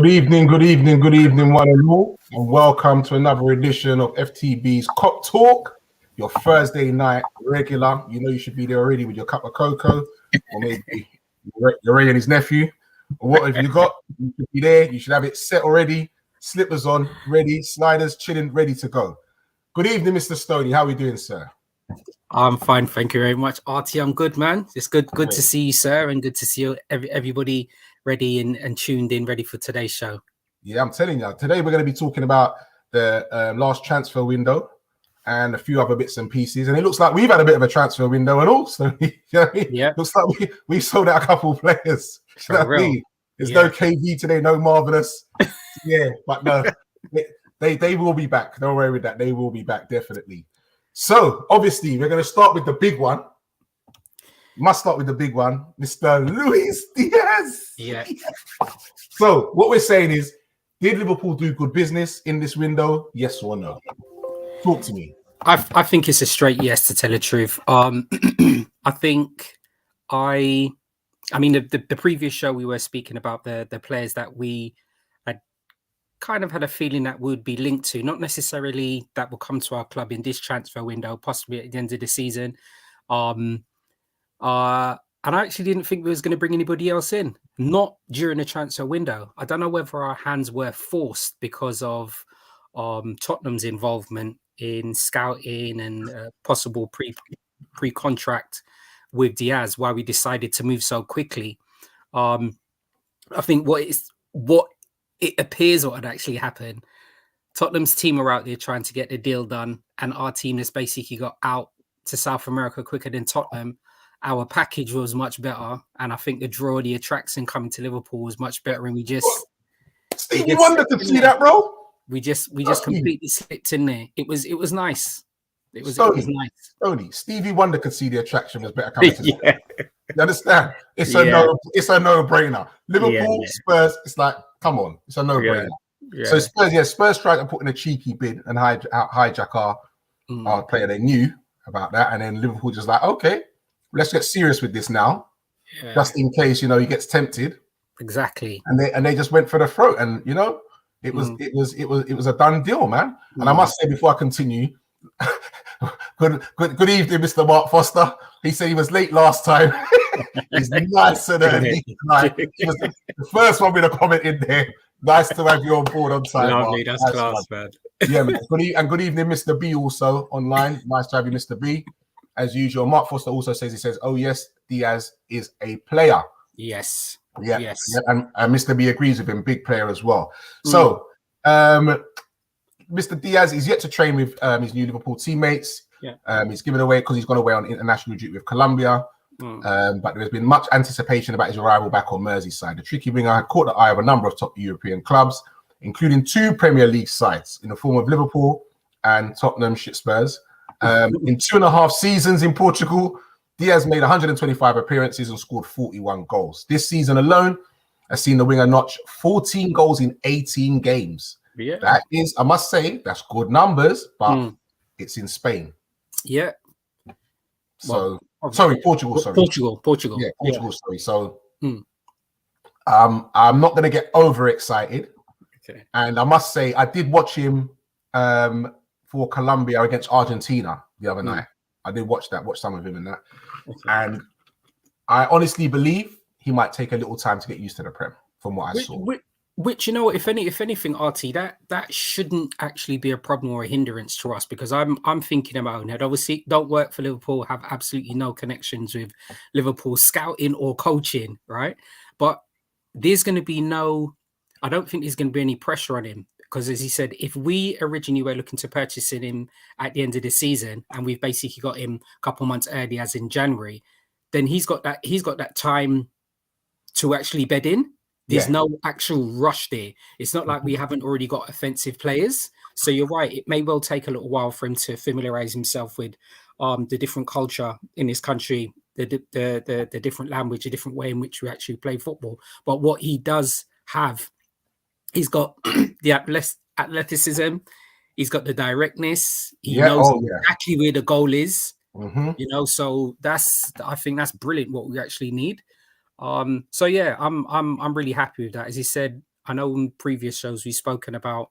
Good evening, one and all, and welcome to another edition of FTB's Kop Talk, your Thursday night regular. You know you should be there already with your cup of cocoa, or maybe you're Ray and his nephew, or what have you got? You should be there. You should have it set already, slippers on, ready, sliders chilling, ready to go. Good evening, Mr. Stoney. How are we doing, sir? I'm fine, thank you very much. Artie, I'm good, man. It's good to see you, sir, and good to see you, everybody ready and tuned in, ready for today's show. Yeah, I'm telling you, today we're going to be talking about the last transfer window and a few other bits and pieces. And it looks like we've had a bit of a transfer window and also, you know what I mean? Yeah, looks like we sold out a couple of players. You know what I mean? There's no KV today, no Marvelous. Yeah, but no, they will be back. Don't worry with that. They will be back, definitely. So, obviously, we're going to start with the big one. Must start with the big one, Mr. Luis Diaz. Yeah. So, what we're saying is, did Liverpool do good business in this window? Yes or no? Talk to me. I think it's a straight yes, to tell the truth. I mean, the previous show we were speaking about the players that we had kind of had a feeling that would be linked to, not necessarily that will come to our club in this transfer window, possibly at the end of the season. And I actually didn't think we was going to bring anybody else in, not during the transfer window. I don't know whether our hands were forced because of Tottenham's involvement in scouting and possible pre-contract with Diaz, why we decided to move so quickly. I think what it appears what had actually happened, Tottenham's team are out there trying to get the deal done, and our team has basically got out to South America quicker than Tottenham. Our package was much better, and I think the draw, the attraction coming to Liverpool was much better. And Stevie Wonder could see that, bro. We just completely slipped in there. It was nice. It was nice. Tony, Stevie Wonder could see the attraction was better coming to Yeah. You understand? It's a no-brainer. Liverpool, Spurs, it's like, come on, it's a no-brainer. Yeah. So Spurs tried to put in a cheeky bid and hijack our player. They knew about that, and then Liverpool just like, okay, let's get serious with this now, just in case he gets tempted. Exactly. And they just went for the throat, and it was a done deal, man. And I must say before I continue, good evening, Mr. Mark Foster. He said he was late last time. He's nicer than he was the first one with a comment in there. Nice to have you on board on time. Lovely, Mark. that's class, man. Yeah, man. Good evening, Mr. B, also online. Nice to have you, Mr. B. As usual, Mark Foster also says, oh yes, Diaz is a player. Yes. Yeah. Yes. Yeah. And Mr. B agrees with him, big player as well. So Mr. Diaz is yet to train with his new Liverpool teammates. Yeah. He's given away because he's gone away on international duty with Colombia. But there's been much anticipation about his arrival back on Merseyside. The tricky winger had caught the eye of a number of top European clubs, including 2 Premier League sides in the form of Liverpool and Tottenham Spurs. In 2.5 seasons in Portugal, Diaz made 125 appearances and scored 41 goals. This season alone has seen the winger notch 14 goals in 18 games. Yeah. That is, I must say, that's good numbers, but it's in Spain. Yeah. So, Portugal. Sorry. Portugal. Yeah, Portugal. Sorry. So, I'm not going to get overexcited. Okay. And I must say, I did watch him for Colombia against Argentina the other night. I did watch some of him in that. Okay. And I honestly believe he might take a little time to get used to the Prem from what I saw. Which if anything, RT, that shouldn't actually be a problem or a hindrance to us, because I'm thinking about it. Obviously, don't work for Liverpool, have absolutely no connections with Liverpool scouting or coaching, right? But there's going to be I don't think there's going to be any pressure on him, because as he said, if we originally were looking to purchasing him at the end of the season and we've basically got him a couple months early, as in January, then he's got that time to actually bed in. There's no actual rush there. It's not like we haven't already got offensive players. So you're right. It may well take a little while for him to familiarize himself with the different culture in this country, the different language, the different way in which we actually play football. But what he does have, he's got the athleticism. He's got the directness. He knows exactly where the goal is. So I think that's brilliant. What we actually need. So yeah, I'm really happy with that. As he said, I know in previous shows we've spoken about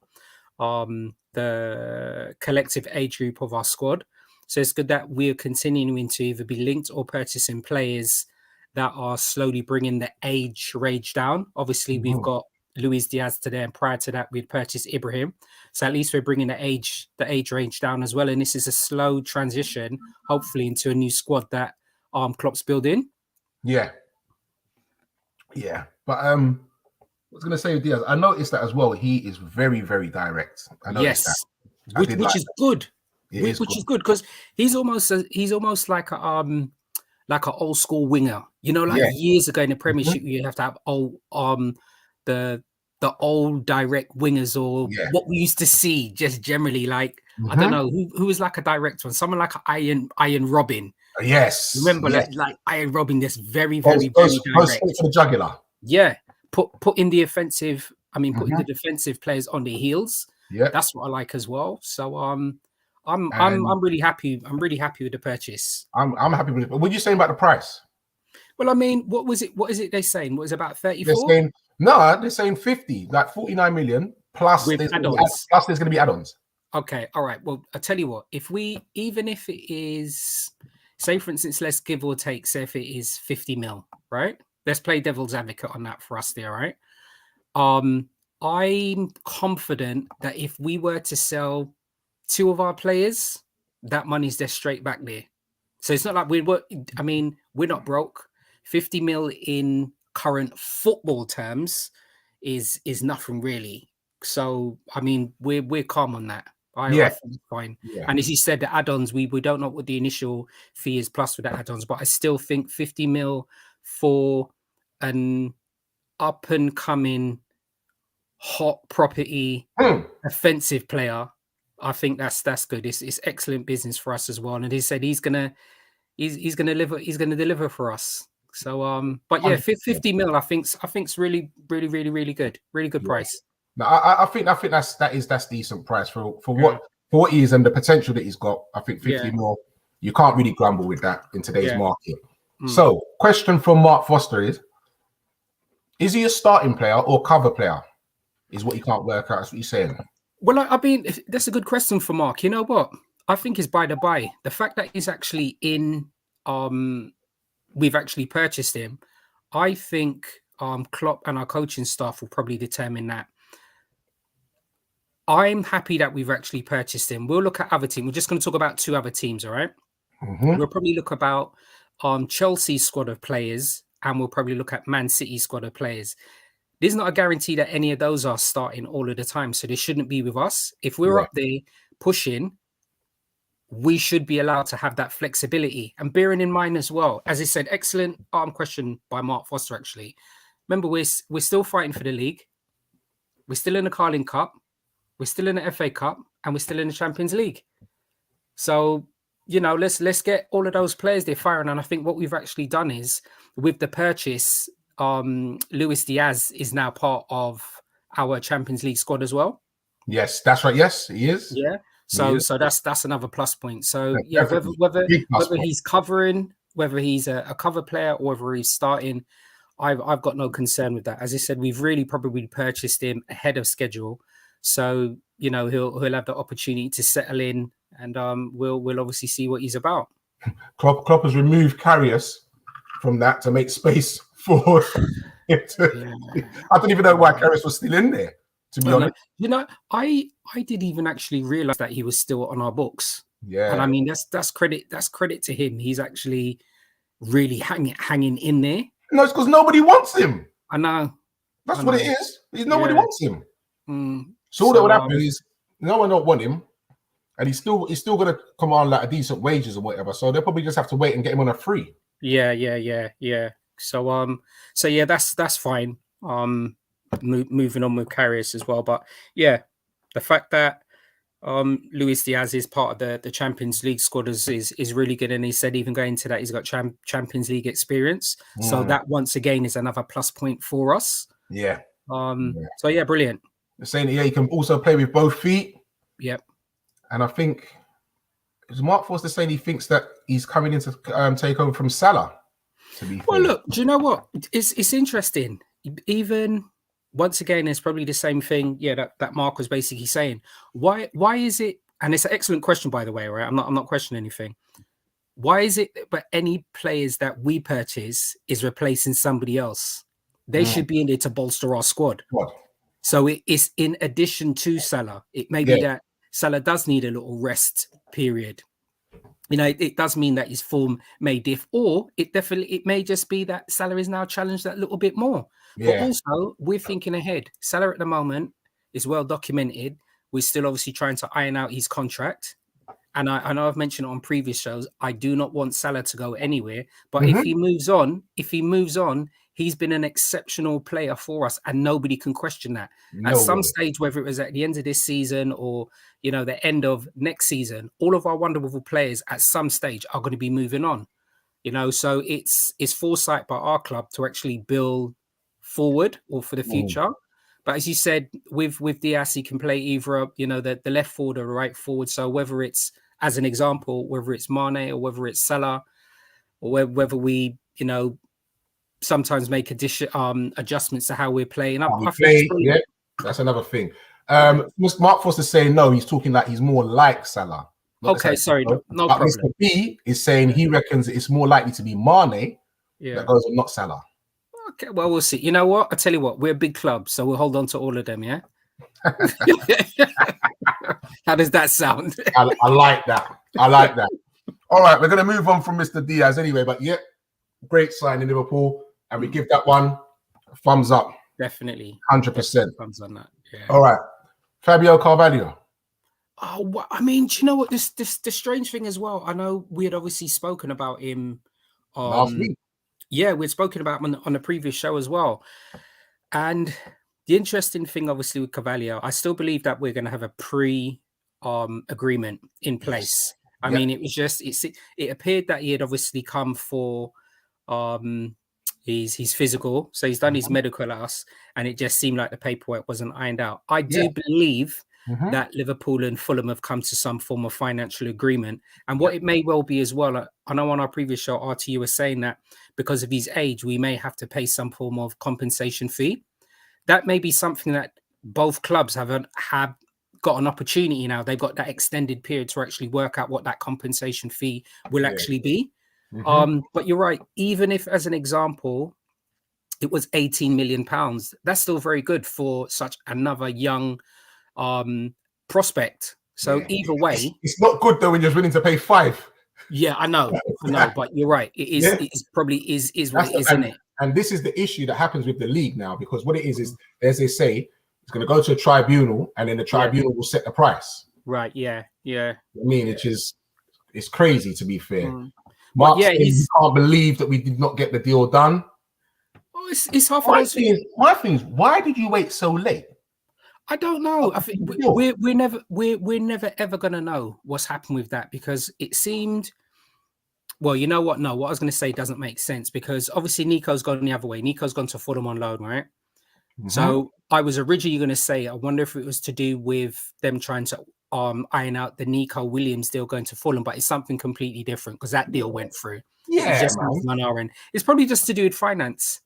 the collective age group of our squad. So it's good that we're continuing to either be linked or purchasing players that are slowly bringing the age range down. Obviously, we've got Luis Diaz today, and prior to that, we'd purchased Ibrahim. So at least we're bringing the age range down as well. And this is a slow transition, hopefully, into a new squad that Klopp's building. Yeah. But I was going to say with Diaz, I noticed that as well. He is very, very direct. I noticed that. Which is good. Which is good because he's almost like a old school winger. You know, like years ago in the Premiership, you have to have the old direct wingers, or what we used to see just generally. Like I don't know who was like a direct one. Someone like Iron Robin. Yes, remember like Iron Robin. That's very direct. For the jugular. Yeah, putting the offensive. I mean, putting the defensive players on their heels. Yeah, that's what I like as well. So I'm really happy. I'm really happy with the purchase. I'm happy with it. But what are you saying about the price? Well, I mean, what was it? What is it they're saying? What is it, about 34? They're saying 50, like 49 million plus there's going to be add-ons. Okay, all right. Well, I tell you what, even if it is, say for instance, let's give or take, say if it is 50 mil, right? Let's play devil's advocate on that for us there, right? I'm confident that if we were to sell 2 of our players, that money's just straight back there. So it's not like we're not broke. 50 mil in current football terms is nothing really. So I mean, we're calm on that. I think it's fine. Yeah. And as you said, the add-ons, we don't know what the initial fee is plus for the add-ons, but I still think 50 mil for an up and coming hot property offensive player, I think that's good. It's excellent business for us as well. And he said he's gonna deliver for us. So but yeah, 50 mil I think's really good. Really good price. No, I think that's decent price for what he is and the potential that he's got. I think 50 mil, you can't really grumble with that in today's market. So question from Mark Foster is he a starting player or cover player? Is what you can't work out. That's what you're saying. Well, I mean, that's a good question for Mark. You know what? I think it's by the by. The fact that he's actually in, we've actually purchased him. I think Klopp and our coaching staff will probably determine that. I'm happy that we've actually purchased him. We'll look at other teams. We're just going to talk about 2 other teams, all right? We'll probably look about Chelsea's squad of players, and we'll probably look at Man City's squad of players. There's not a guarantee that any of those are starting all of the time, so they shouldn't be with us. If we're up there pushing, we should be allowed to have that flexibility. And bearing in mind as well, as I said, excellent question by Mark Foster, actually. Remember, we're still fighting for the league. We're still in the Carling Cup. We're still in the FA Cup, and we're still in the Champions League. So, you know, let's get all of those players there firing. And I think what we've actually done is, with the purchase, Luis Diaz is now part of our Champions League squad as well. Yes, that's right. Yes, he is. Yeah. So that's another plus point. So yeah, whether he's covering, whether he's a cover player or whether he's starting, I've got no concern with that. As I said, we've really probably purchased him ahead of schedule. So, you know, he'll have the opportunity to settle in, and we'll obviously see what he's about. Klopp has removed Karius from that to make space for him to, I don't even know why Karius was still in there, to be honest. You know, I didn't even actually realize that he was still on our books. Yeah. And I mean, that's credit to him. He's actually really hanging in there. No, it's because nobody wants him. I know. That's what it is. Nobody wants him. So all that would happen is no one don't want him, and he's still going to command like a decent wages or whatever. So they'll probably just have to wait and get him on a free. Yeah. So yeah, that's fine. Moving on with Karius as well, but yeah, the fact that Luis Diaz is part of the Champions League squad is really good, and he said even going to that he's got Champions League experience. So that once again is another plus point for us. Yeah. So yeah, brilliant. They're saying he can also play with both feet. Yep. And I think Mark Foster saying he thinks that he's coming in to take over from Salah. Well, look, do you know what? It's interesting. Even once again, it's probably the same thing. Yeah, that Mark was basically saying. Why is it? And it's an excellent question, by the way. Right, I'm not questioning anything. Why is it that any players that we purchase is replacing somebody else? They should be in there to bolster our squad. What? So it is in addition to Salah. It may be that Salah does need a little rest period. You know, it does mean that his form may diff, or it may just be that Salah is now challenged that little bit more. But also, we're thinking ahead. Salah at the moment is well documented. We're still obviously trying to iron out his contract. And I know I've mentioned it on previous shows. I do not want Salah to go anywhere. But if he moves on, he's been an exceptional player for us, and nobody can question that. At some stage, whether it was at the end of this season or, you know, the end of next season, all of our wonderful players at some stage are going to be moving on. You know, so it's foresight by our club to actually build forward or for the future. But as you said, with Diaz, he can play either, you know, the left forward or the right forward. So whether it's, as an example, whether it's Mane or whether it's Salah, or whether we, you know, sometimes make adjustments to how we're playing. That's another thing. Mark Foster is saying no, he's talking like he's more like Salah. Okay, sorry, no problem. Mr. B is saying he reckons it's more likely to be Mane that goes and not Salah. Okay, well, we'll see. You know what? I tell you what, we're a big club, so we'll hold on to all of them, yeah? How does that sound? I like that. I like that. All right, we're going to move on from Mr. Diaz anyway, but yeah, great sign in Liverpool, and we give that one a thumbs up. Definitely. 100%. Thumbs on that. Yeah. All right. Fabio Carvalho. Oh, I mean, do you know what? The strange thing as well, I know we had obviously spoken about him last week. Yeah, we'd spoken about him on the previous show as well. And the interesting thing, obviously, with Carvalho, I still believe that we're going to have a pre-agreement in place. I mean, it was just, it appeared that he had obviously come for his physical. So he's done his medical at us, and it just seemed like the paperwork wasn't ironed out. I do believe that Liverpool and Fulham have come to some form of financial agreement. And what it may well be as well, I know on our previous show, RTU was saying that because of his age, we may have to pay some form of compensation fee. That may be something that both clubs have got an opportunity now. They've got that extended period to actually work out what that compensation fee will actually be. But you're right. Even if, as an example, it was £18 million, that's still very good for such another young prospect. So either way, it's not good though when you're willing to pay 5. Yeah, I know, but you're right. It is. It probably is what it is, isn't it? And this is the issue that happens with the league now, because what it is, as they say, it's going to go to a tribunal, and then the tribunal will set the price. Right. Yeah. I mean, it's crazy, to be fair. Mark, you can't believe that we did not get the deal done. Oh, it's half. My thing is, why did you wait so late? I don't know. I think we're never ever gonna know what's happened with that, because it seemed. Well, you know what? No, what I was going to say doesn't make sense, because obviously Nico's gone the other way. Nico's gone to Fulham on loan, right? So I was originally going to say, I wonder if it was to do with them trying to iron out the Nico Williams deal going to Fulham, but it's something completely different because that deal went through. Yeah, just on our end. It's probably just to do with finance.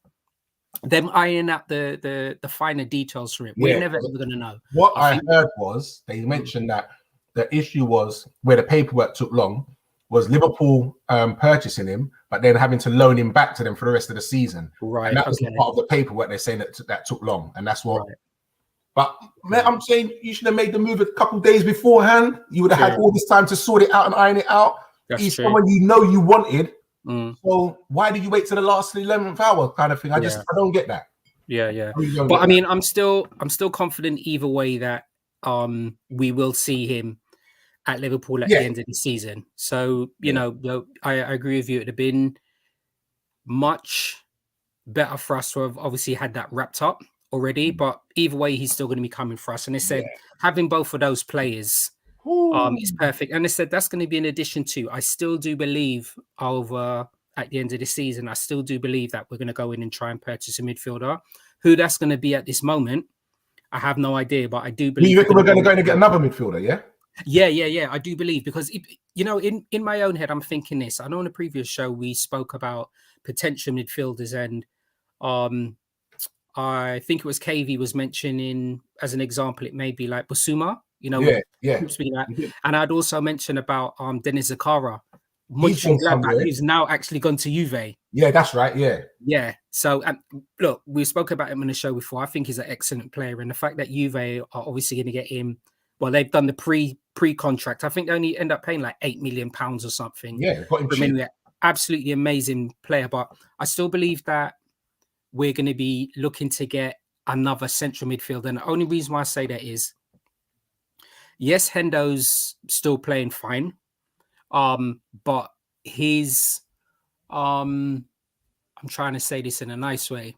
Them ironing out the finer details from it. We're never ever going to know. What I heard was they mentioned that the issue was where the paperwork took long was Liverpool purchasing him, but then having to loan him back to them for the rest of the season. Right. And that was part of the paperwork they're saying that took long. And that's what. Right. But I'm saying you should have made the move a couple of days beforehand. You would have had all this time to sort it out and iron it out. He's someone you know you wanted. So why did you wait to the last 11th hour kind of thing? I don't get that. Yeah. But I mean, I'm still confident either way that we will see him at Liverpool at the end of the season. So, you know, I agree with you. It'd have been much better for us to have obviously had that wrapped up already. But either way, he's still going to be coming for us. And they said having both of those players is perfect. And they said that's going to be in addition to, I still do believe over at the end of the season, I still do believe that we're going to go in and try and purchase a midfielder. Who that's going to be at this moment, I have no idea. But I do believe you reckon we're going to go and get another midfielder, yeah? Yeah. I do believe, because you know, in my own head, I'm thinking this. I know in the previous show we spoke about potential midfielders, and I think it was KV was mentioning as an example, it may be like Basuma, Yeah. speaking of that. And I'd also mention about Dennis Zakara, He's gone somewhere. who's now actually gone to Juve. Yeah, that's right. Yeah. Yeah. So look, we spoke about him on the show before. I think he's an excellent player, and the fact that Juve are obviously going to get him. Well, they've done the pre-contract. I think they only end up paying like £8 million or something. Yeah, got him cheap. Absolutely amazing player, but I still believe that we're going to be looking to get another central midfielder. And the only reason why I say that is, yes, Hendo's still playing fine, but his I'm trying to say this in a nice way.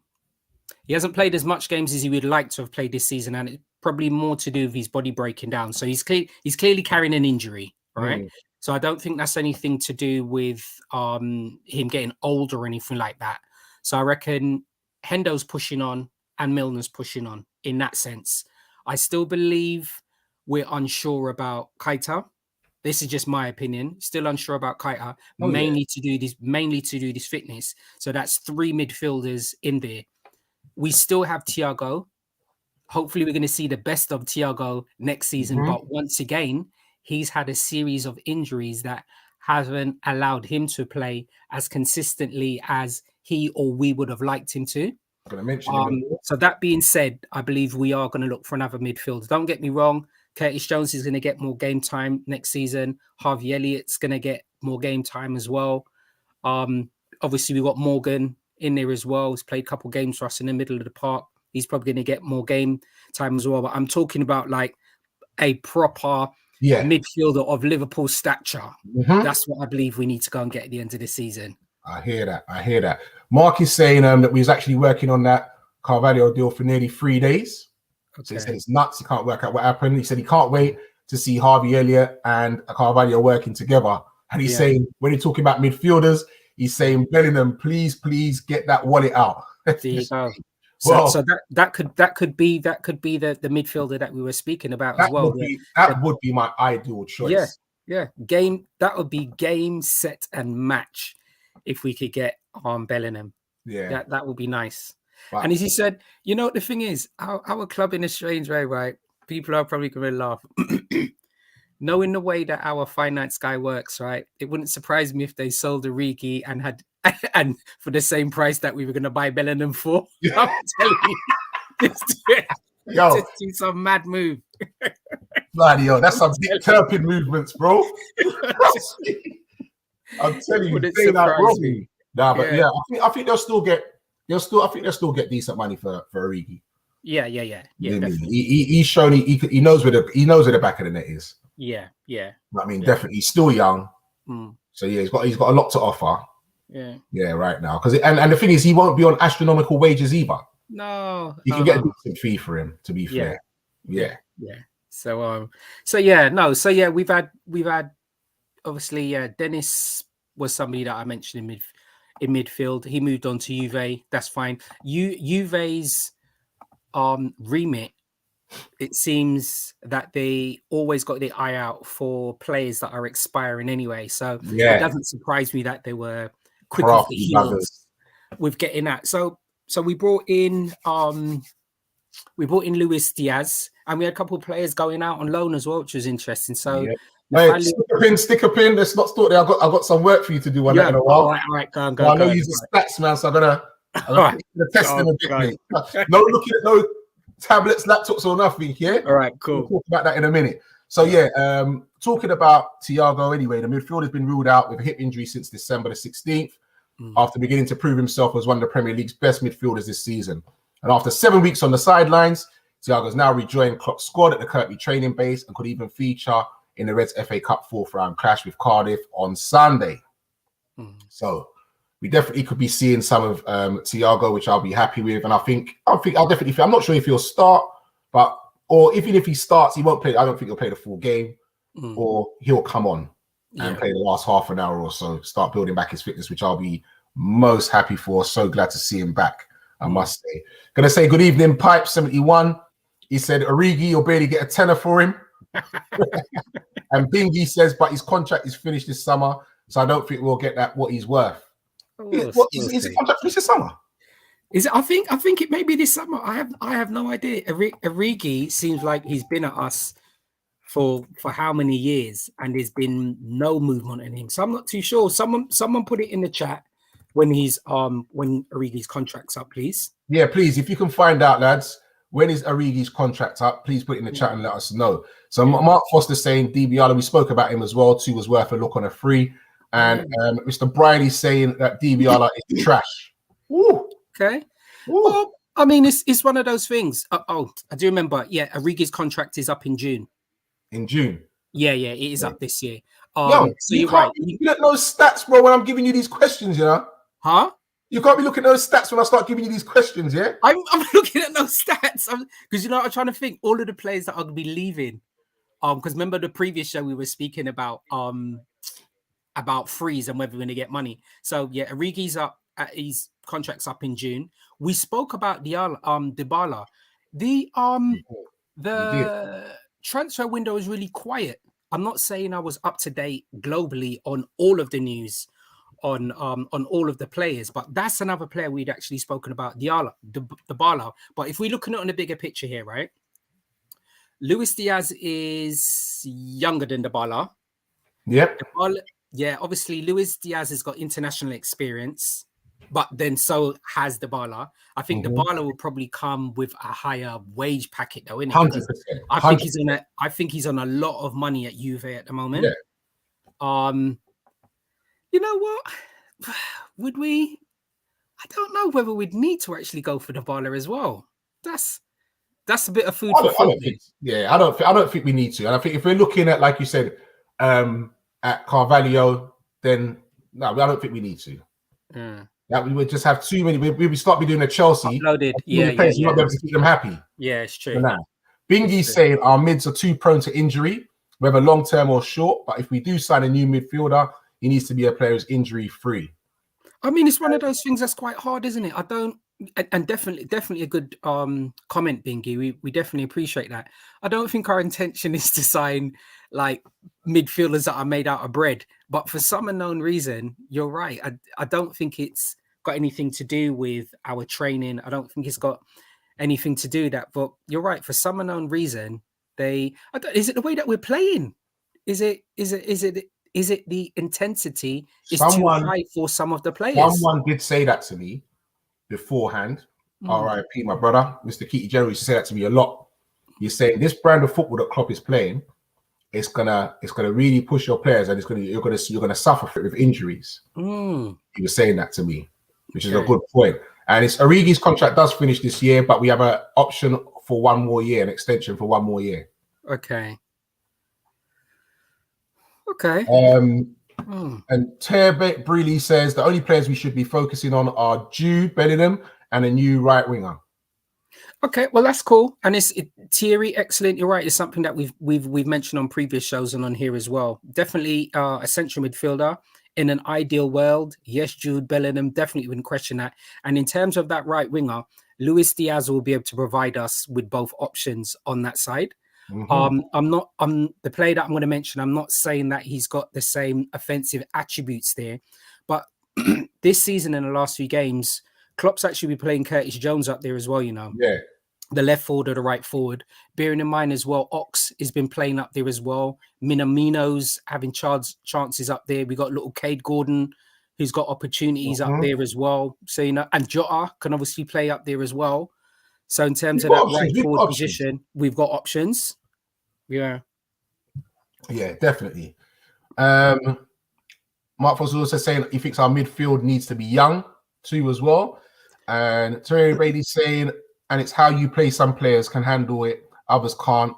He hasn't played as much games as he would like to have played this season, and it's probably more to do with his body breaking down. So he's clearly carrying an injury, right? So I don't think that's anything to do with him getting old or anything like that. So I reckon Hendo's pushing on and Milner's pushing on in that sense. I still believe we're unsure about Keita. This is just my opinion. Still unsure about Keita, mainly to do this fitness. So that's 3 midfielders in there. We still have Thiago. Hopefully, we're going to see the best of Thiago next season. But once again, he's had a series of injuries that haven't allowed him to play as consistently as he or we would have liked him to. I'm going to mention so that being said, I believe we are going to look for another midfielder. Don't get me wrong. Curtis Jones is going to get more game time next season. Harvey Elliott's going to get more game time as well. Obviously, we've got Morgan in there as well. He's played a couple games for us in the middle of the park. He's probably going to get more game time as well. But I'm talking about like a proper midfielder of Liverpool stature. That's what I believe we need to go and get at the end of the season. I hear that. Mark is saying that we was actually working on that Carvalho deal for nearly 3 days. So he said it's nuts. He can't work out what happened. He said he can't wait to see Harvey Elliott and Carvalho working together. And he's saying, when you're talking about midfielders, he's saying, Bellingham, please get that wallet out. There you go. So that could be the midfielder that we were speaking about as well. That would be my ideal choice. Yeah. That would be game, set, and match if we could get Bellingham. Yeah, that would be nice. Wow. And as he said, the thing is, our club in a strange way, right? People are probably going to laugh. Knowing the way that our finance guy works, right? It wouldn't surprise me if they sold Origi and for the same price that we were going to buy Bellingham for. Yeah. I'm telling you, just do some mad move. Bloody hell, that's some Dick Turpin movements, bro. I'm telling you, say that wrong. Nah, but I think they'll still get decent money for Origi. Yeah. He's shown he knows where the back of the net is. Yeah. I mean, definitely, he's still young. So he's got a lot to offer. Yeah, right now. Because and the thing is, he won't be on astronomical wages either. No, you can get a decent fee for him. To be fair, yeah. So we've had obviously Dennis was somebody that I mentioned in midfield. He moved on to Juve. That's fine. Juve's remit. It seems that they always got their eye out for players that are expiring anyway. So it doesn't surprise me that they were quick off the heels with getting that. So we brought in Luis Diaz, and we had a couple of players going out on loan as well, which was interesting. So stick a pin. Let's not stop there. I've got some work for you to do on that in a while. All right, go. I know you're a stats man, so I'm gonna test them a bit, mate. No looking at no tablets, laptops, or nothing. Yeah. All right, cool. We'll talk about that in a minute. So talking about Thiago anyway, the midfielder has been ruled out with a hip injury since December the 16th, after beginning to prove himself as one of the Premier League's best midfielders this season. And after 7 weeks on the sidelines, Thiago's now rejoined Klopp's squad at the Kirkby training base and could even feature in the Reds FA Cup 4th round clash with Cardiff on Sunday. So we definitely could be seeing some of Thiago, which I'll be happy with. And I'll definitely feel, I'm not sure if he'll start, or even if he starts, he won't play. I don't think he'll play the full game, or he'll come on and play the last half an hour or so, start building back his fitness, which I'll be most happy for. So glad to see him back, I must say. Gonna say good evening, Pipe 71. He said, Origi, you'll barely get a tenner for him. And Bingy says, but his contract is finished this summer, so I don't think we'll get that what he's worth. Is his contract finished this summer? Is it? I think it may be this summer. I have no idea. Origi seems like he's been at us for how many years, and there's been no movement in him. So I'm not too sure. Someone put it in the chat when Origi's contract's up, please. Yeah, please, if you can find out, lads, when is Origi's contract up? Please put it in the chat and let us know. So Mark Foster saying DBR, we spoke about him as well. 2 was worth a look on a free. And Mr. Briley saying that DBR is trash. Ooh. Okay. Ooh. Well, I mean, it's one of those things. I do remember. Yeah, Origi's contract is up in June. In June. Yeah, it is up this year. Yo, so you're right. You don't know stats, bro, when I'm giving you these questions, you know? Huh? You can't be looking at those stats when I start giving you these questions, yeah? I'm looking at those stats because I'm trying to think all of the players that are going to be leaving. Because remember the previous show we were speaking about freeze and whether we're going to get money. So yeah, Origi's up. His contract's up in June. We spoke about Dybala. The transfer window is really quiet. I'm not saying I was up to date globally on all of the news on all of the players, but that's another player we'd actually spoken about, Dybala. But if we look at it on a bigger picture here, right? Luis Diaz is younger than Dybala. Yep. Obviously Luis Diaz has got international experience, but then so has Dybala. I think Dybala will probably come with a higher wage packet, though, isn't it? 100%. I think he's on a lot of money at Juve at the moment. Yeah. You know what? Would we? I don't know whether we'd need to actually go for Dybala as well. That's a bit of food for thought. I don't think we need to. And I think if we're looking at, like you said, at Carvalho, then no, I don't think we need to. That we would just have too many. We would start doing a Chelsea. Uploaded. You're not be able to keep them happy. Yeah, it's true. Bingy's saying our mids are too prone to injury, whether long term or short. But if we do sign a new midfielder, he needs to be a player who's injury free. I mean, it's one of those things that's quite hard, isn't it? And definitely a good comment, Bingy. We definitely appreciate that. I don't think our intention is to sign like midfielders that are made out of bread, but for some unknown reason, you're right. I don't think it's got anything to do with our training. I don't think it's got anything to do with that. But you're right. For some unknown reason, is it the way that we're playing? Is it the intensity is too high for some of the players? Someone did say that to me beforehand. R.I.P. my brother, Mr. Keaty General, used to say that to me a lot. You're saying this brand of football that Klopp is playing, it's gonna really push your players, and you're gonna suffer for it with injuries. He was saying that to me, which is a good point. And it's Origi's contract does finish this year, but we have an option for 1 more year, an extension for 1 more year. Okay. And Terbet Breeley says the only players we should be focusing on are Jude Bellingham and a new right winger. Okay, well that's cool. And Thierry, excellent. You're right. It's something that we've mentioned on previous shows and on here as well. Definitely a central midfielder in an ideal world. Yes, Jude Bellingham, definitely wouldn't question that. And in terms of that right winger, Luis Diaz will be able to provide us with both options on that side. I'm the player that I'm going to mention. I'm not saying that he's got the same offensive attributes there, but this season in the last 3 games, Klopp's actually been playing Curtis Jones up there as well. The left forward or the right forward. Bearing in mind as well, Ox has been playing up there as well. Minamino's having chances up there. We got little Cade Gordon, who's got opportunities up there as well. So and Jota can obviously play up there as well. So in terms of that right forward position, we've got options. Yeah, definitely. Mark was also saying he thinks our midfield needs to be young too as well. And Terry Brady's saying, and it's how you play. Some players can handle it, others can't.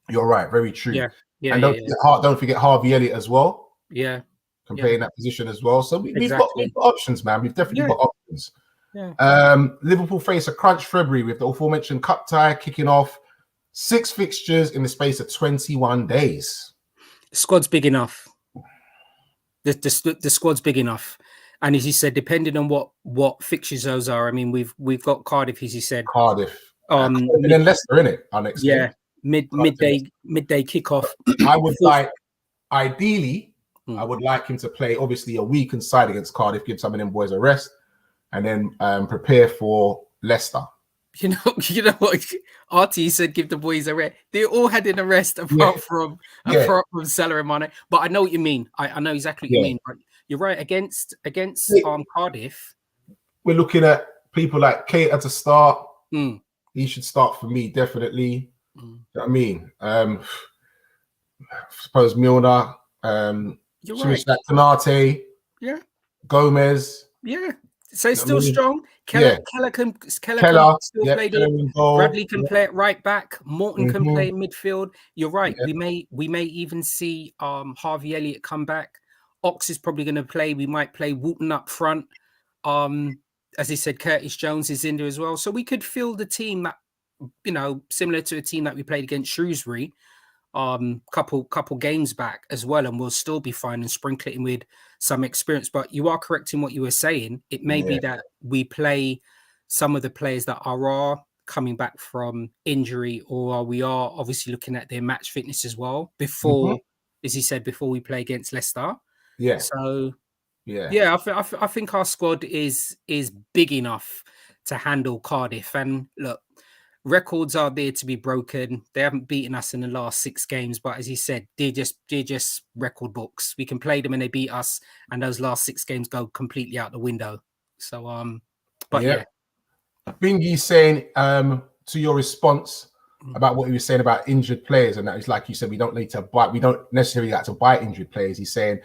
You're right, very true. And don't forget Harvey Elliott as well. Yeah, can play in that position as well. So we've got options, man. We've definitely got options. Liverpool face a crunch February with the aforementioned cup tie kicking off. 6 fixtures in the space of 21 days. The squad's big enough. The squad's big enough, and as you said, depending on what fixtures those are. I mean, we've got Cardiff, as you said. Cardiff, and then Leicester, in it. Our next game. midday kickoff. I would ideally, I would like him to play obviously a weakened side against Cardiff, give some of them boys a rest. and then prepare for Leicester. You know what? RT said, give the boys a rest. They all had an arrest apart from Salah and Mane. But I know what you mean. I know exactly what you mean. But you're right. Against Cardiff, we're looking at people like Keita to start. He should start for me, definitely. You know what I mean? I suppose Milner, you're right. Konate, Gomez. Yeah. So still strong. Keller can still play there. Bradley can play at right back. Morton can play in midfield. You're right. Yeah. We may even see Harvey Elliott come back. Ox is probably going to play. We might play Wooten up front. As I said, Curtis Jones is in there as well. So we could field the team that, similar to a team that we played against Shrewsbury couple games back as well, and we'll still be fine and sprinkle it in with some experience. But you are correct in what you were saying. It may be that we play some of the players that are coming back from injury, or we are obviously looking at their match fitness as well before, as he said, before we play against Leicester. Yeah. So I think our squad is big enough to handle Cardiff. And look, records are there to be broken. They haven't beaten us in the last 6 games, but as he said, they're just record books. We can play them and they beat us, and those last 6 games go completely out the window. So, Bingy saying to your response about what he was saying about injured players, and that is like you said, we don't necessarily have to buy injured players. He's saying,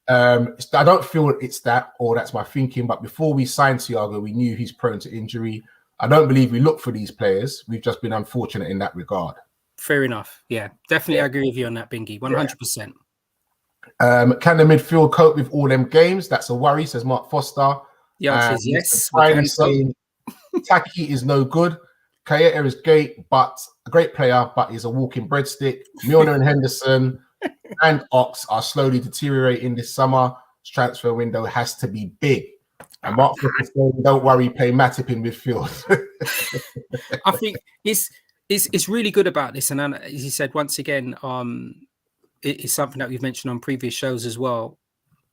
I don't feel it's that, or that's my thinking. But before we signed Thiago, we knew he's prone to injury. I don't believe we look for these players. We've just been unfortunate in that regard. Fair enough. Yeah, definitely. I agree with you on that, Bingy. 100%. Can the midfield cope with all them games? That's a worry, says Mark Foster. The answer is yes. Saying Taki is no good. Kayeta is great, but a great player, but he's a walking breadstick. Milner and Henderson and Ox are slowly deteriorating this summer. This transfer window has to be big. And Mark is saying, don't worry, play Matip in midfield. I think it's really good about this. And as he said, once again, it's something that we've mentioned on previous shows as well.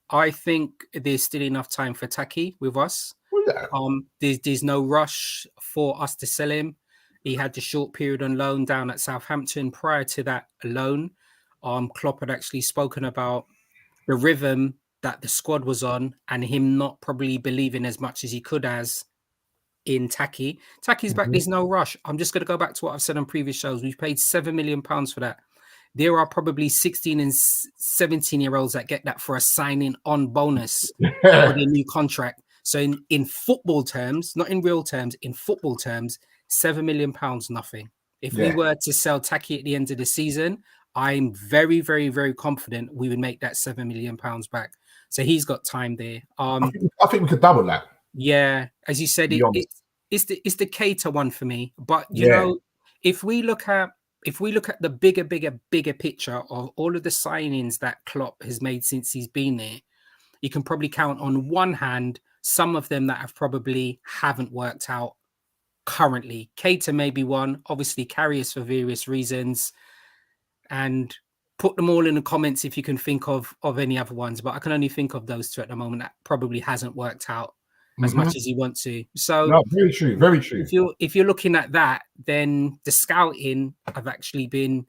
I think there's still enough time for Taki with us. There's no rush for us to sell him. He had the short period on loan down at Southampton. Prior to that loan, Klopp had actually spoken about the rhythm that the squad was on and him not probably believing as much as he could as in Taki. Taki's back. There's no rush. I'm just going to go back to what I've said on previous shows. We've paid £7 million for that. There are probably 16 and 17-year-olds that get that for a signing on bonus for their new contract. So in football terms, not in real terms, in football terms, £7 million, nothing. If we were to sell Taki at the end of the season, I'm very, very, very confident we would make that £7 million back. So he's got time there. I think we could double that. Yeah, as you said, it's the Keita one for me. But you know, if we look at the bigger picture of all of the signings that Klopp has made since he's been there, you can probably count on one hand some of them that have probably haven't worked out currently. Keita may be one, obviously Karius for various reasons, and put them all in the comments if you can think of any other ones. But I can only think of those 2 at the moment that probably hasn't worked out as much as you want to. So no, very true, very true. If you're looking at that, then the scouting have actually been,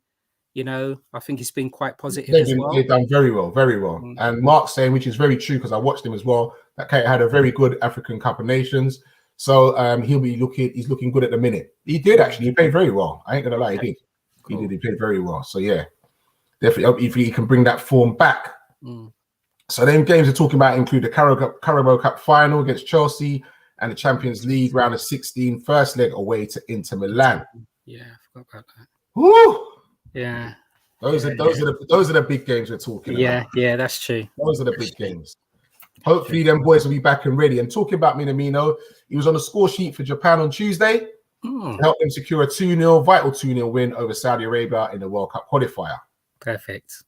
I think it's been quite positive as well. They've done very well, very well. And Mark's saying, which is very true because I watched him as well, that Keita had a very good African Cup of Nations. So he's looking good at the minute. He did actually. He played very well. I ain't gonna lie, he did. Cool. He played very well. So yeah, definitely if he can bring that form back. So then games we're talking about include the Carabao Cup final against Chelsea and the Champions League round of 16, first leg away to Inter Milan. Yeah, I forgot about that. Woo! Yeah. Those are the big games we're talking about. Yeah, that's true. Those are the big games. Hopefully them boys will be back and ready. And talking about Minamino, he was on the score sheet for Japan on Tuesday to help them secure a vital 2-0 win over Saudi Arabia in the World Cup qualifier. Perfect.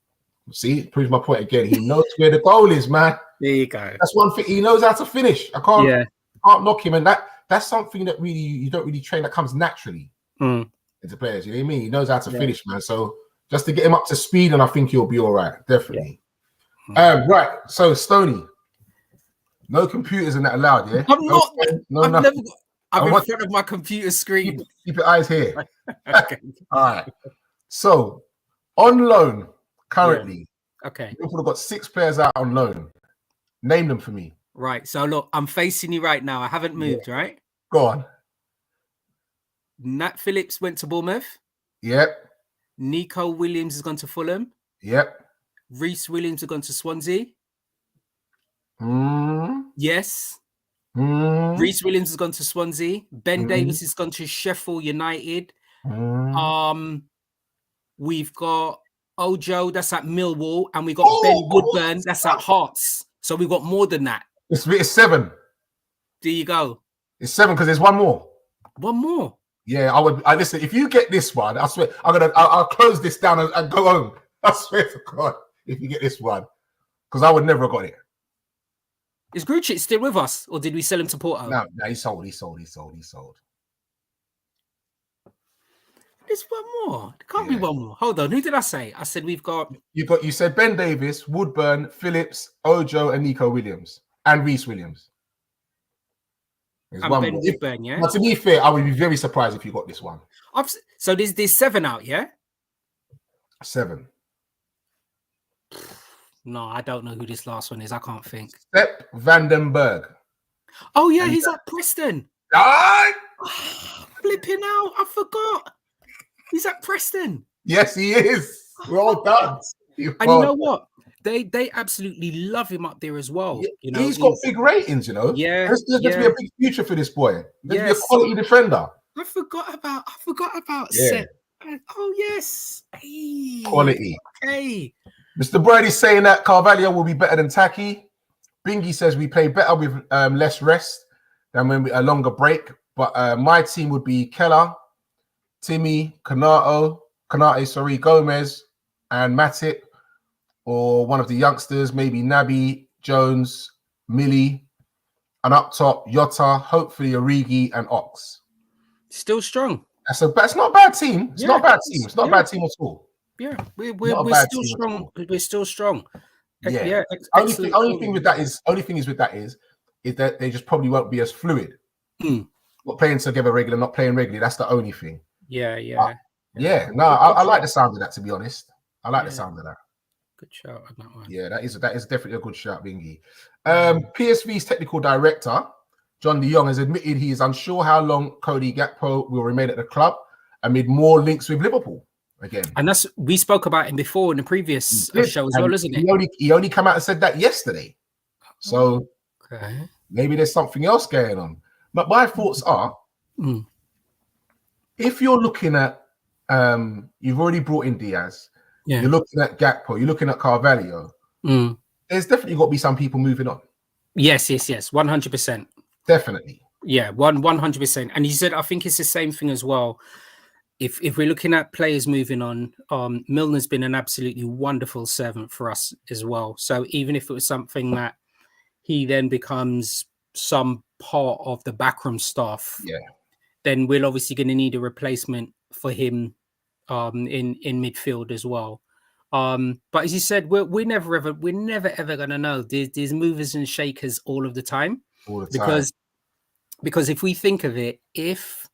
See, proves my point again. He knows where the goal is, man. There you go. That's one thing. He knows how to finish. I can't knock him. And that's something that really you don't really train, that comes naturally into players. You know what I mean? He knows how to finish, man. So just to get him up to speed, and I think he'll be all right. Definitely. Right. So Stoney, No computers and that allowed, yeah? I'm not. No, I've nothing. never got. I'm in front of my computer screen. Keep your eyes here. Okay. All right. So, on loan, currently, Okay. Liverpool have got 6 players out on loan. Name them for me. Right. So, look, I'm facing you right now. I haven't moved, right? Go on. Nat Phillips went to Bournemouth. Yep. Nico Williams has gone to Fulham. Yep. Reece Williams has gone to Swansea. Yes. Reece Williams has gone to Swansea. Ben Davies has gone to Sheffield United. We've got Ojo, that's at Millwall, and we got Ben Woodburn, that's at Hearts. So we've got more than that. It's 7. There you go. It's 7 because there's one more. One more. Yeah, I listen. If you get this one, I swear I'll close this down and go home. I swear to God, if you get this one, because I would never have got it. Is Grucic still with us, or did we sell him to Porto? No, he's sold. He's There's one more. There can't be one more. Hold on. Who did I say? I said we've got. You said Ben Davies, Woodburn, Phillips, Ojo, and Nico Williams, and Reece Williams. There's one Ben more. Woodburn, yeah. But to be fair, I would be very surprised if you got this one. So there's 7 out, yeah. 7. No, I don't know who this last one is. I can't think. Sepp Vandenberg. Oh yeah, he's at Preston. Flipping out! I forgot. He's at Preston. Yes, he is. Well done. And you know what? They absolutely love him up there as well. You know, he's got big ratings. You know, yeah. There's going to be a big future for this boy. There's be a quality defender. I forgot about Sepp. Oh yes, hey. Quality. Okay. Mr. Brady's saying that Carvalho will be better than Taki. Bingy says we play better with less rest than when a longer break. But my team would be Keller, Timmy, Kanate, Gomez, and Matip, or one of the youngsters, maybe Naby, Jones, Millie, and up top, Jota, hopefully Origi and Ox. Still strong. That's not a bad team. It's not a bad team. It's not a bad team at all. Yeah, we're still strong. We're still strong. Yeah. Only thing with that is that they just probably won't be as fluid. Not playing together regular, not playing regularly. That's the only thing. Yeah. No, I like the sound of that, to be honest. I like the sound of that. Good shout on that one. Yeah, that is definitely a good shout, Bingy. PSV's technical director, John de Jong, has admitted he is unsure how long Cody Gakpo will remain at the club amid more links with Liverpool again. And we spoke about him before in the previous show as well, isn't it? He only came out and said that yesterday. So maybe there's something else going on. But my thoughts are, if you're looking at, you've already brought in Diaz, you're looking at Gakpo, you're looking at Carvalho, there's definitely got to be some people moving on. Yes, 100%. Definitely. Yeah, 100%. And you said, I think it's the same thing as well. If we're looking at players moving on, Milner's been an absolutely wonderful servant for us as well. So even if it was something that he then becomes some part of the backroom staff, then we're obviously going to need a replacement for him in midfield as well. But as you said, we're never ever going to know. There's movers and shakers all of the time. Because if we think of it, if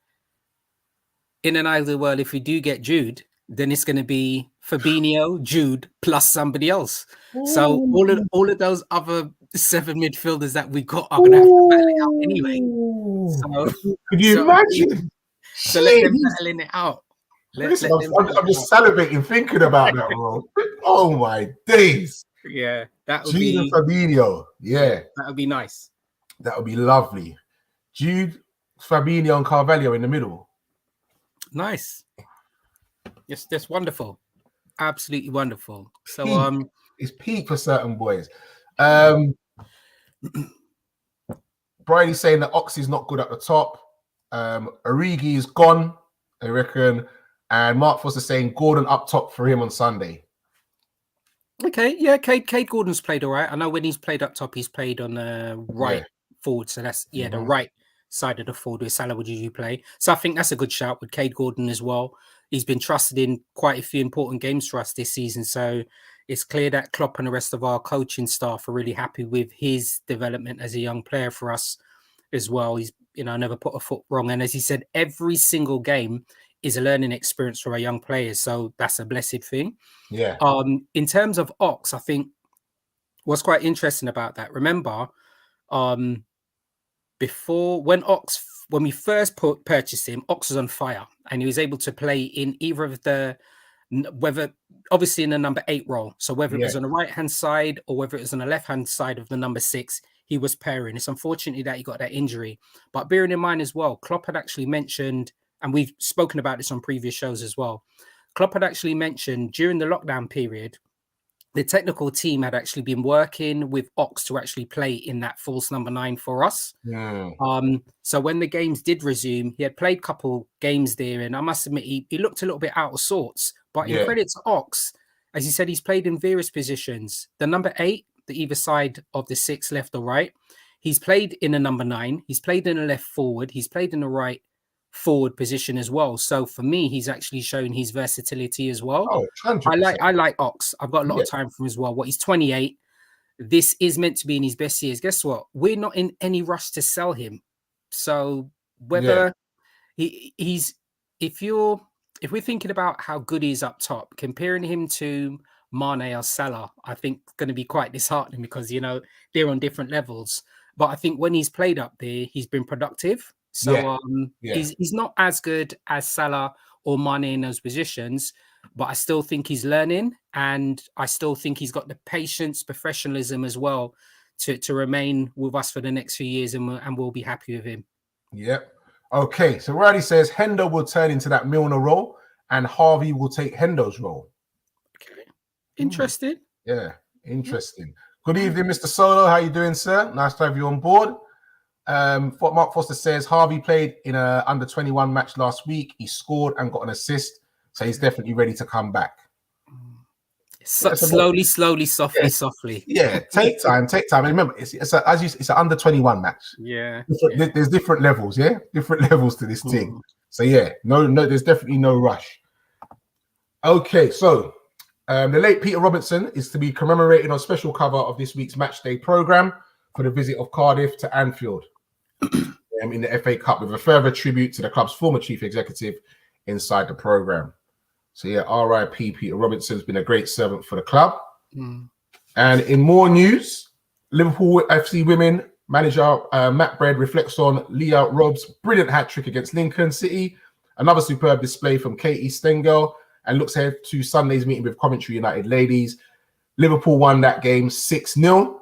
in an ideal world, if we do get Jude, then it's going to be Fabinho, Jude, plus somebody else. So all of those other 7 midfielders that we got are going to have to battle it out anyway. So, could you imagine? So let them battling it out. I'm just salivating thinking about that, bro. Oh my days! Yeah, that would Jude be and Fabinho. Yeah, that would be nice. That would be lovely. Jude, Fabinho, and Carvalho in the middle. Nice. Yes, that's wonderful. Absolutely wonderful. So it's peak for certain boys. Bridie's saying that Ox is not good at the top. Origi is gone, I reckon. And Mark Foster saying Gordon up top for him on Sunday. Okay, yeah, Cade Gordon's played all right. I know when he's played up top, he's played on the right forward. So that's the right side of the forward where Salah would usually play. So I think that's a good shout with Cade Gordon as well. He's been trusted in quite a few important games for us this season. So it's clear that Klopp and the rest of our coaching staff are really happy with his development as a young player for us as well. He's, never put a foot wrong. And as he said, every single game is a learning experience for our young players. So that's a blessed thing. Yeah. In terms of Ox, I think what's quite interesting about that, remember, before when we first purchased him, Ox was on fire and he was able to play in either of whether obviously in the number 8 role. So whether it was on the right hand side or whether it was on the left hand side of the number 6, he was pairing. It's unfortunately that he got that injury, but bearing in mind as well, Klopp had actually mentioned, and we've spoken about this on previous shows as well, Klopp had actually mentioned during the lockdown period, the technical team had actually been working with Ox to actually play in that false number 9 for us. Yeah. So when the games did resume, he had played a couple games there, and I must admit, he looked a little bit out of sorts. But in credit to Ox, as he said, he's played in various positions. The number 8, the either side of the 6, left or right. He's played in a number 9. He's played in a left forward. He's played in the right forward position as well. So for me, he's actually shown his versatility as well. Oh, 100%. I like Ox. I've got a lot of time for him as well. He's 28. This is meant to be in his best years. Guess what? We're not in any rush to sell him. So whether if we're thinking about how good he is up top, comparing him to Mane or Salah, I think going to be quite disheartening because they're on different levels. But I think when he's played up there, he's been productive. So he's not as good as Salah or Mane in those positions, but I still think he's learning, and I still think he's got the patience, professionalism as well to remain with us for the next few years, and we'll be happy with him. Yep. Okay, so Riley says Hendo will turn into that Milner role, and Harvey will take Hendo's role. Okay, interesting. Yeah, interesting. Good evening, Mr. Solo. How you doing, sir? Nice to have you on board. Mark Foster says Harvey played in a under 21 match last week. He scored and got an assist, so he's definitely ready to come back. Slowly, softly. Yeah, take time. And remember, it's an under 21 match. Yeah, there's different levels. Yeah, different levels to this thing. So no, there's definitely no rush. Okay, so the late Peter Robinson is to be commemorated on special cover of this week's match day program for the visit of Cardiff to Anfield in the FA Cup, with a further tribute to the club's former chief executive inside the program. So R.I.P. Peter Robinson's been a great servant for the club. And in more news, Liverpool FC women manager Matt Bread reflects on Leah Robb's brilliant hat-trick against Lincoln City, another superb display from Katie Stengel, and looks ahead to Sunday's meeting with Coventry United ladies. Liverpool won that game 6-0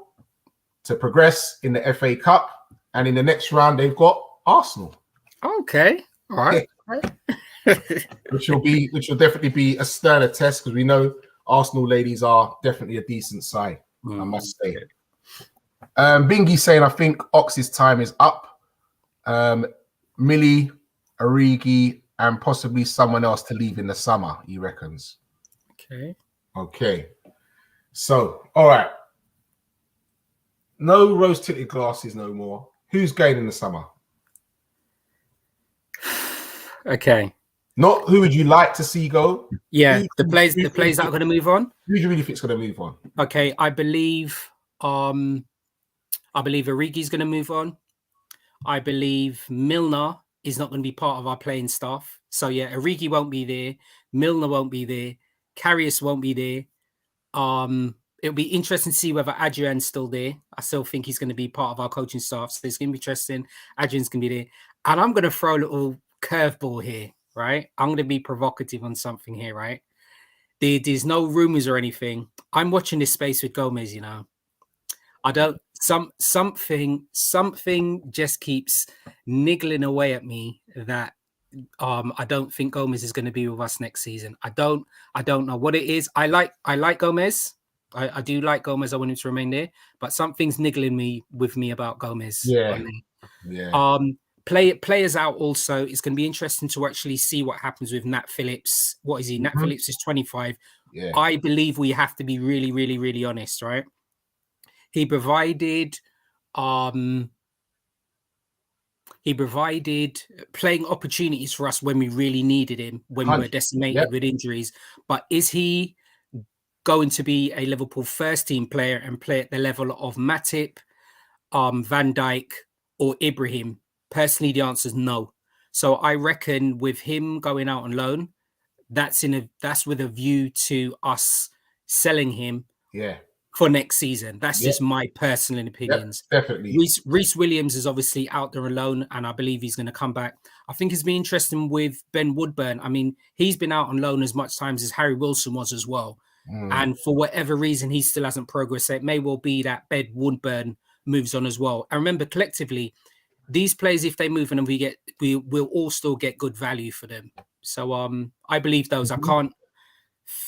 to progress in the FA Cup, and in the next round they've got Arsenal. Okay, all right. which will definitely be a sterner test, because we know Arsenal ladies are definitely a decent side, I must say. Bingy saying, I think Ox's time is up. Millie, Origi, and possibly someone else to leave in the summer, he reckons. Okay. So, all right. No rose-tinted glasses no more. Who's going in the summer? Okay. Not who would you like to see go. Yeah, the players that are going to move on. Who do you really think is going to move on? Okay, I believe Origi's going to move on. I believe Milner is not going to be part of our playing staff. So Origi won't be there. Milner won't be there. Karius won't be there. It'll be interesting to see whether Adrian's still there. I still think he's going to be part of our coaching staff. So it's going to be interesting. Adrian's going to be there. And I'm going to throw a little curveball here, right? I'm going to be provocative on something here, right? There's no rumors or anything. I'm watching this space with Gomez, I don't, something just keeps niggling away at me that I don't think Gomez is going to be with us next season. I don't know what it is. I like Gomez. I do like Gomez. I want him to remain there, but something's niggling with me about Gomez. Yeah. Players out also. It's going to be interesting to actually see what happens with Nat Phillips. What is he? Nat Phillips is 25. Yeah. I believe we have to be really, really, really honest, right? He provided playing opportunities for us when we really needed him, when we were decimated with injuries. But is he going to be a Liverpool first team player and play at the level of Matip, Van Dijk, or Ibrahim? Personally, the answer is no. So I reckon with him going out on loan, that's with a view to us selling him for next season. That's just my personal opinions. Definitely. Reece Williams is obviously out there alone, and I believe he's going to come back. I think it's been interesting with Ben Woodburn. I mean, he's been out on loan as much times as Harry Wilson was as well. And for whatever reason, he still hasn't progressed. So it may well be that Ben Woodburn moves on as well. And remember, collectively, these players, if they move on, we will all still get good value for them. So I believe those. I can't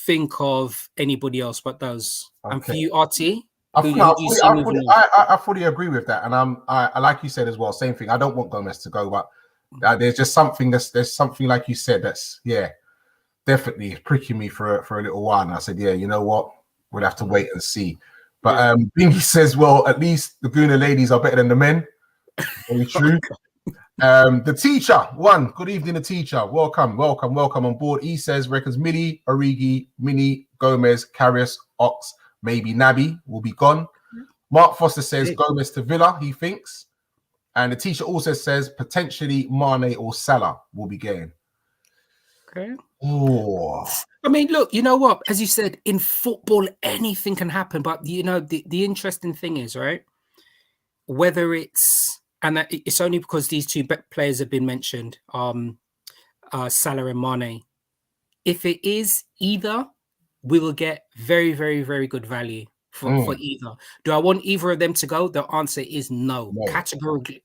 think of anybody else but those. Okay. And for you, RT, I fully agree with that. And I like you said as well, same thing. I don't want Gomez to go, but there's just something like you said that's definitely pricking me for a little while. And I said, you know what, we'll have to wait and see. But Bingy says, well, at least the Gooner ladies are better than the men. Very true. The teacher, one. Good evening, the teacher. Welcome on board. He says, reckons Millie, Origi, Mini, Gomez, Karius, Ox, maybe Naby will be gone. Mark Foster says Gomez to Villa, he thinks. And the teacher also says potentially Mane or Salah will be getting. Okay. Oh. I mean, look, you know what? As you said, in football, anything can happen. But, the interesting thing is, right, whether it's, and that it's only because these two players have been mentioned, Salah and Mane. If it is either, we will get very, very, very good value for either. Do I want either of them to go? The answer is no.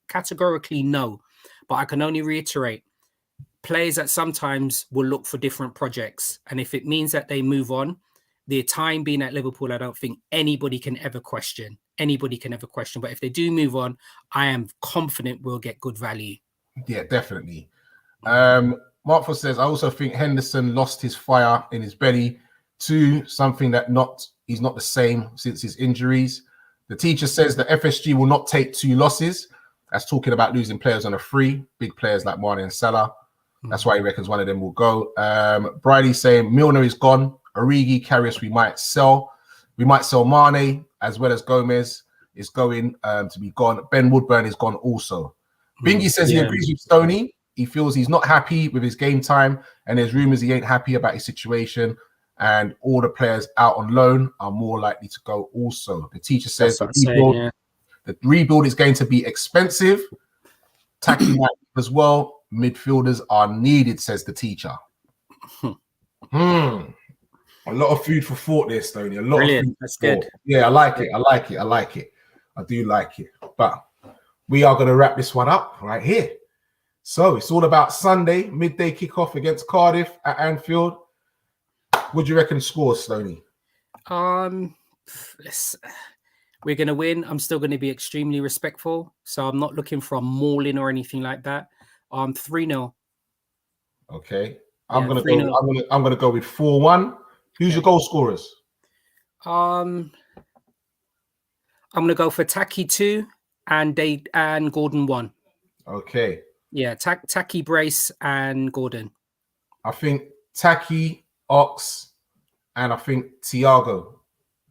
Categorically no. But I can only reiterate, players that sometimes will look for different projects. And if it means that they move on, their time being at Liverpool, I don't think anybody can ever question. But if they do move on, I am confident we'll get good value. Yeah, definitely. Martford says, I also think Henderson lost his fire in his belly to something that he's not the same since his injuries. The teacher says that FSG will not take 2 losses. That's talking about losing players on a free, big players like Mane and Salah. That's why he reckons one of them will go. Bridie saying Milner is gone. Origi, Karius, we might sell. We might sell Mane as well as Gomez is going to be gone. Ben Woodburn is gone also. Bingy says he agrees with Stoney. He feels he's not happy with his game time, and there's rumors he ain't happy about his situation. And all the players out on loan are more likely to go also. The teacher says the rebuild is going to be expensive. Tacky as well. Midfielders are needed, says the teacher. A lot of food for thought there, Stoney. A lot Brilliant. Of food That's for thought. good. Yeah, I like it. I do like it. But we are going to wrap this one up right here. So it's all about Sunday, midday kickoff against Cardiff at Anfield. What do you reckon the score, Stoney? We're going to win. I'm still going to be extremely respectful. So I'm not looking for a mauling or anything like that. 3-0. Okay. I'm going to go with 4-1. Who's your goal scorers? I'm going to go for Taki 2 and Gordon 1. Okay. Yeah, Taki, Brace, and Gordon. I think Taki, Ox, and I think Thiago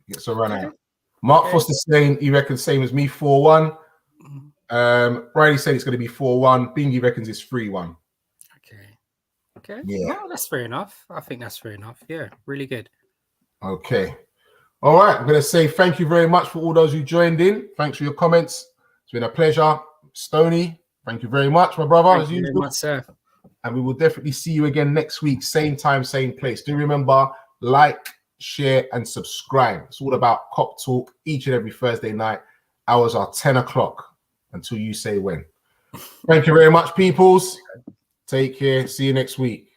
gets a run out. Mark Foster saying he reckons same as me, 4-1. Bridie said it's going to be 4-1. Bingy reckons it's 3-1. Okay. Yeah. No, that's fair enough. I think that's fair enough. Yeah, really good. Okay. All right. I'm going to say thank you very much for all those who joined in. Thanks for your comments. It's been a pleasure. Stoney, thank you very much, my brother. Thank you very much, sir. And we will definitely see you again next week. Same time, same place. Do remember, like, share, and subscribe. It's all about Kop Talk each and every Thursday night. Hours are 10 o'clock until you say when. Thank you very much, peoples. Take care. See you next week.